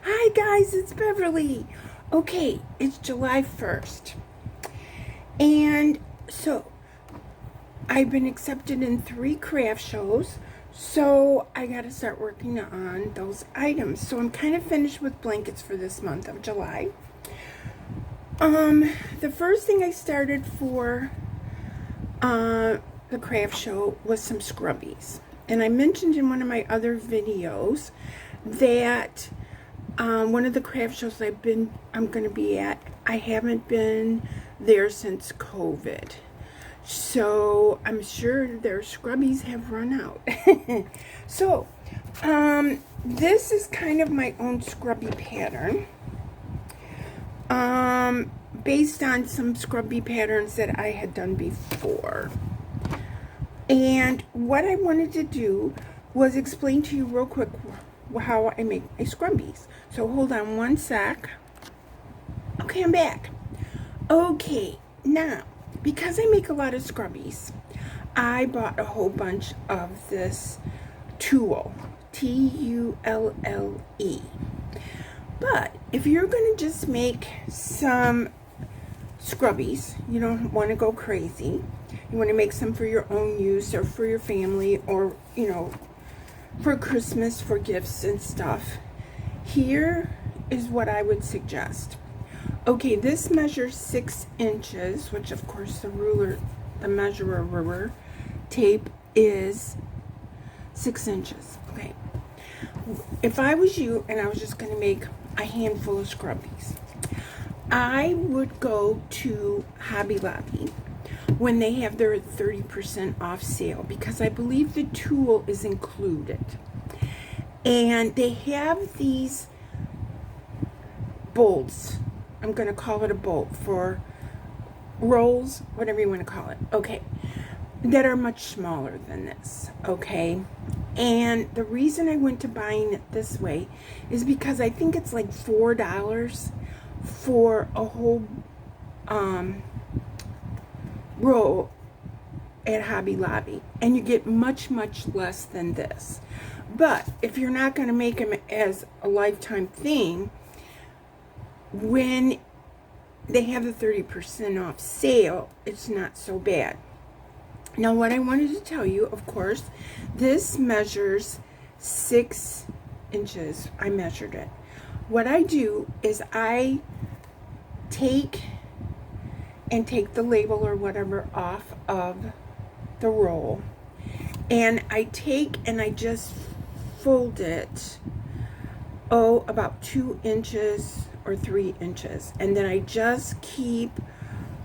Hi guys, it's Beverly. Okay, it's July 1st. And so, I've been accepted in 3 craft shows. So, I gotta start working on those items. So, I'm kind of finished with blankets for this month of July. The first thing I started for the craft show was some scrubbies. And I mentioned in one of my other videos that one of the craft shows I'm going to be at, I haven't been there since COVID. So I'm sure their scrubbies have run out. So this is kind of my own scrubby pattern. Based on some scrubby patterns that I had done before. And what I wanted to do was explain to you real quick how I make my scrubbies. So hold on one sec. Okay, I'm back. Okay, now, because I make a lot of scrubbies, I bought a whole bunch of this tulle, Tulle. But if you're going to just make some scrubbies, you don't want to go crazy. You want to make some for your own use or for your family or, you know, for Christmas, for gifts and stuff. Here is what I would suggest. Okay, this measures 6 inches, which of course the measurer tape is 6 inches. Okay. If I was you and I was just going to make a handful of scrubbies, I would go to Hobby Lobby when they have their 30% off sale, because I believe the tulle is included. And they have these bolts. I'm going to call it a bolt for rolls, whatever you want to call it. Okay. That are much smaller than this. Okay. And the reason I went to buying it this way is because I think it's like $4 for a whole roll at Hobby Lobby, and you get much less than this. But if you're not going to make them as a lifetime thing, when they have the 30% off sale, it's not so bad. Now, what I wanted to tell you, of course, this measures 6 inches. I measured it. What I do is I take the label or whatever off of the roll, and I just fold it about 2 inches or 3 inches, and then I just keep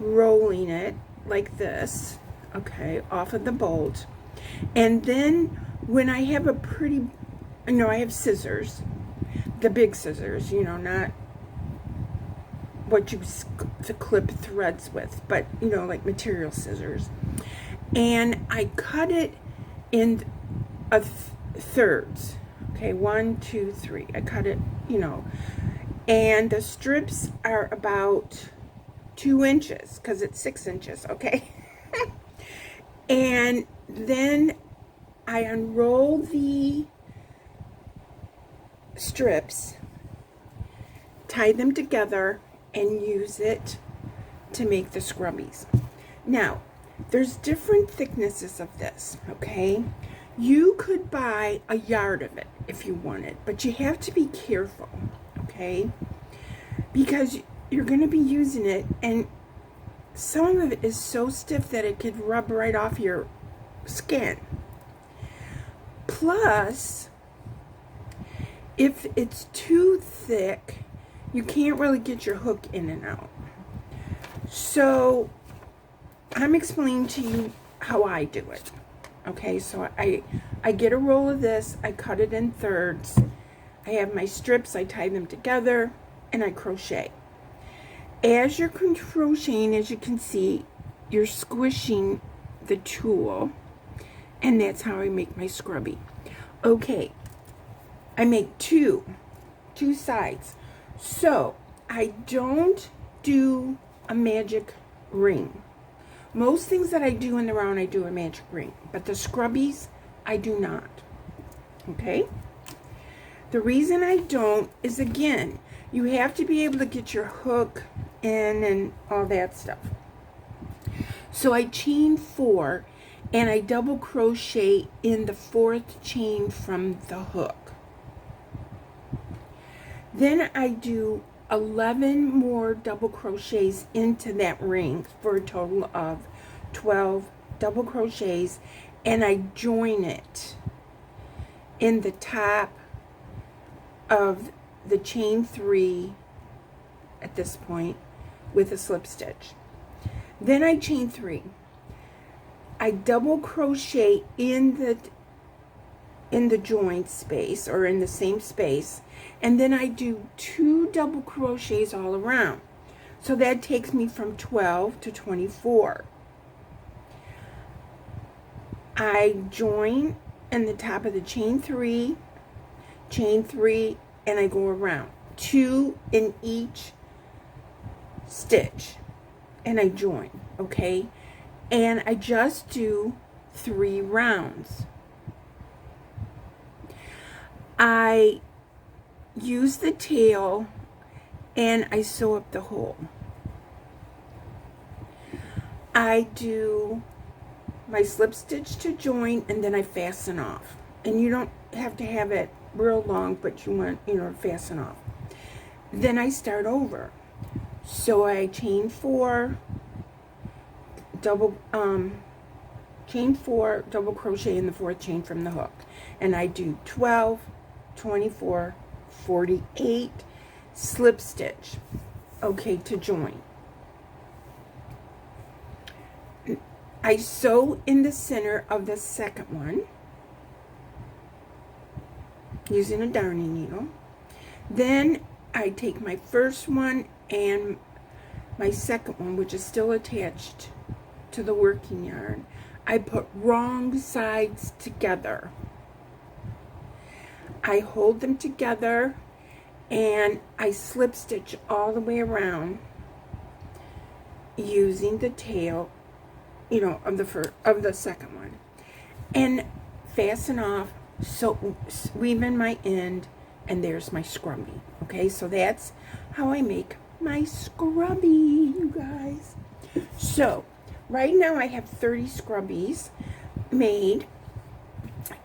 rolling it like this, okay, off of the bolt. And then when I have I have scissors, the big scissors, not what you clip threads with, but like material scissors, and I cut it in thirds. Okay, 1, 2, 3. I cut it, and the strips are about 2 inches because it's 6 inches. Okay. And then I unroll the strips, tie them together, and use it to make the scrubbies. Now, there's different thicknesses of this, okay? You could buy a yard of it if you wanted, but you have to be careful, okay? Because you're going to be using it, and some of it is so stiff that it could rub right off your skin. Plus, if it's too thick, you can't really get your hook in and out. So I'm explaining to you how I do it. Okay, so I get a roll of this, I cut it in thirds, I have my strips, I tie them together, and I crochet. As you're crocheting, as you can see, you're squishing the tulle, and that's how I make my scrubby. Okay, I make two sides. So I don't do a magic ring. Most things that I do in the round, I do a magic ring, but the scrubbies, I do not. Okay? The reason I don't is, again, you have to be able to get your hook in and all that stuff. So I chain 4 and I double crochet in the 4th chain from the hook. Then I do 11 more double crochets into that ring for a total of 12 double crochets, and I join it in the top of the chain 3 at this point with a slip stitch. Then I chain 3. I double crochet in the joint space, or in the same space, and then I do 2 double crochets all around. So that takes me from 12 to 24. I join in the top of the chain 3, and I go around 2 in each stitch, and I join, okay? And I just do 3 rounds. I use the tail and I sew up the hole. I do my slip stitch to join, and then I fasten off. And you don't have to have it real long, but you want, to fasten off. Then I start over. So I chain 4, double crochet in the 4th chain from the hook, and I do 12, 24, 48 slip stitch, okay, to join. I sew in the center of the second one using a darning needle. Then I take my first one and my second one, which is still attached to the working yarn. I put wrong sides together. I hold them together and I slip stitch all the way around using the tail, of the second one, and fasten off, so weave in my end, and there's my scrubby. Okay, so that's how I make my scrubby, you guys. So right now I have 30 scrubbies made,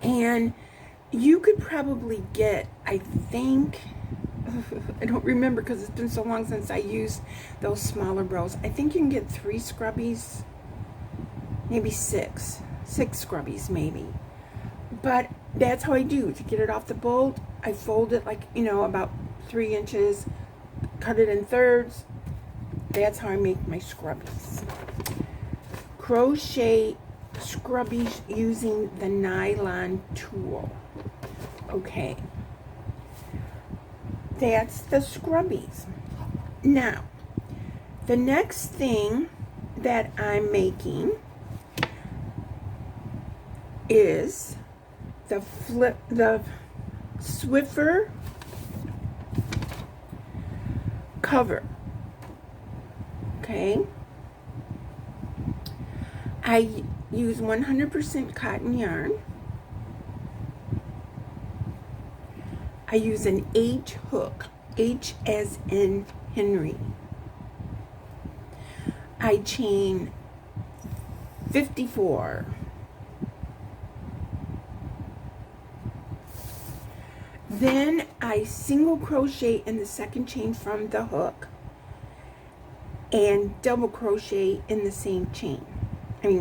and you could probably get, I think, I don't remember because it's been so long since I used those smaller rows. I think you can get 3 scrubbies, maybe 6 scrubbies maybe. But that's how I do. To get it off the bolt, I fold it like, about 3 inches, cut it in thirds. That's how I make my scrubbies. Crochet scrubbies using the nylon tool. Okay. That's the scrubbies. Now, the next thing that I'm making is the Swiffer cover. Okay. I use 100% cotton yarn. I use an H hook, H as in Henry. I chain 54. Then I single crochet in the second chain from the hook and double crochet in the same chain.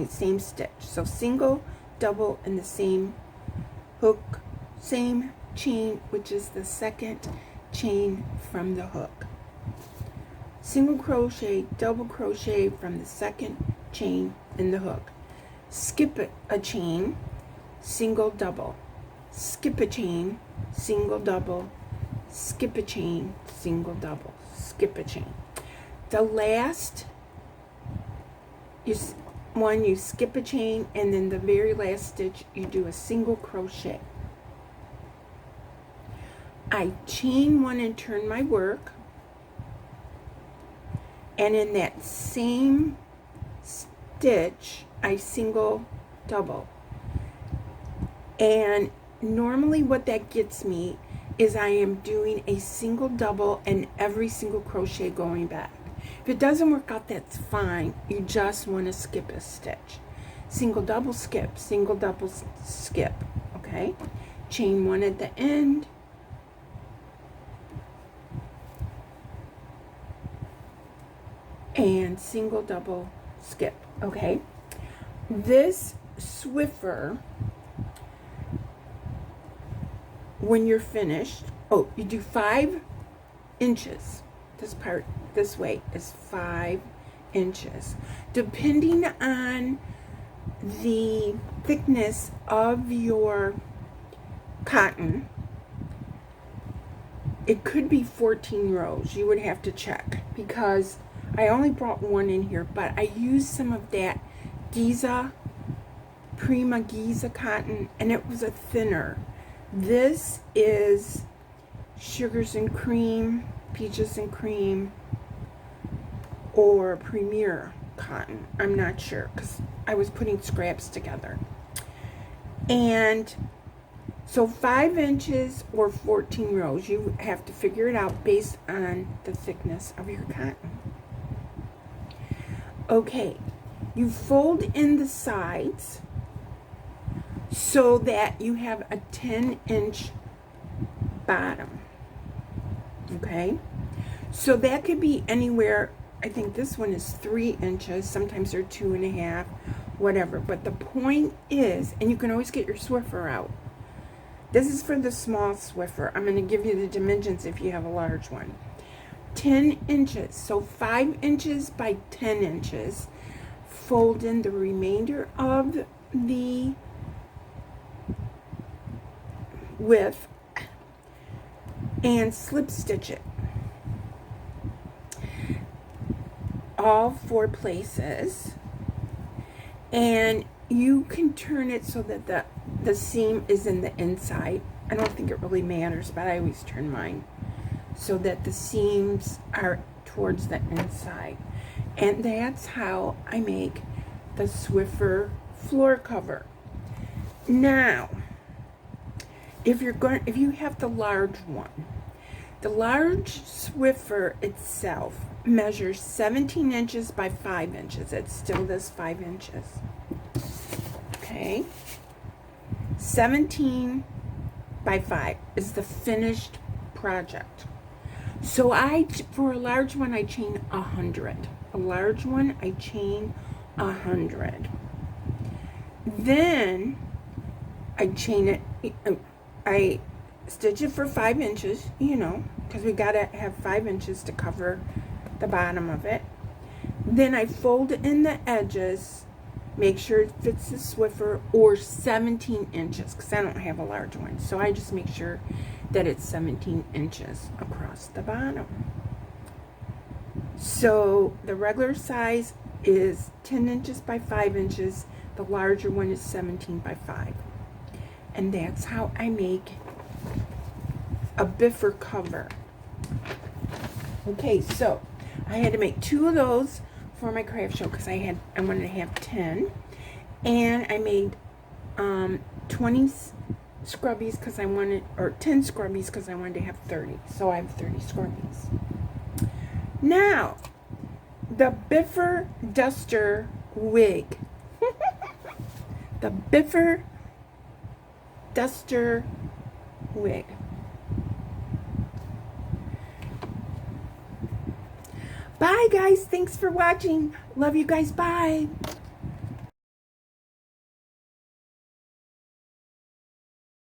Same stitch. So single, double in the same hook, same chain, which is the second chain from the hook. Single crochet, double crochet from the second chain in the hook. Skip a chain, single, double. Skip a chain, single, double. Skip a chain, single, double. Skip a chain. The last one, you skip a chain, and then the very last stitch you do a single crochet. I chain 1 and turn my work, and in that same stitch I single, double. And normally what that gets me is I am doing a single double in every single crochet going back. If it doesn't work out, that's fine. You just want to skip a stitch. Single double skip, single double skip, okay? Chain one at the end. And single double skip, okay? This Swiffer, when you're finished, oh, you do 5 inches. This part, this way, is 5 inches. Depending on the thickness of your cotton, it could be 14 rows. You would have to check, because I only brought one in here, but I used some of that Giza, Prima Giza cotton, and it was a thinner. This is Sugars and Cream, Peaches and Cream, or Premier cotton. I'm not sure, because I was putting scraps together. And so 5 inches or 14 rows, you have to figure it out based on the thickness of your cotton. Okay, you fold in the sides so that you have a 10-inch bottom. Okay, so that could be anywhere. I think this one is 3 inches. Sometimes they're 2.5, whatever. But the point is, and you can always get your Swiffer out. This is for the small Swiffer. I'm going to give you the dimensions if you have a large one. 10 inches. So 5 inches by 10 inches. Fold in the remainder of the width and slip stitch it. All 4 places. And you can turn it so that the seam is in the inside. I don't think it really matters, but I always turn mine so that the seams are towards the inside. And that's how I make the Swiffer floor cover. Now, if you have the large one, the large Swiffer itself measures 17 inches by 5 inches. It's still this 5 inches. Okay, 17 by 5 is the finished project. So for a large one, I chain 100. A large one, I chain 100. Then I chain it. I stitch it for 5 inches. You know, because we gotta have 5 inches to cover the bottom of it. Then I fold in the edges. Make sure it fits the Swiffer, or 17 inches, because I don't have a large one. So I just make sure that it's 17 inches across the bottom. So the regular size is 10 inches by 5 inches. The larger one is 17 by 5. And that's how I make a biffer cover. Okay, so I had to make 2 of those for my craft show because I wanted to have 10, and I made 20 scrubbies because I wanted, or 10 scrubbies because I wanted to have 30. So I have 30 scrubbies. Now, the biffer duster wig. The biffer duster wig. Bye, guys. Thanks for watching. Love you guys. Bye.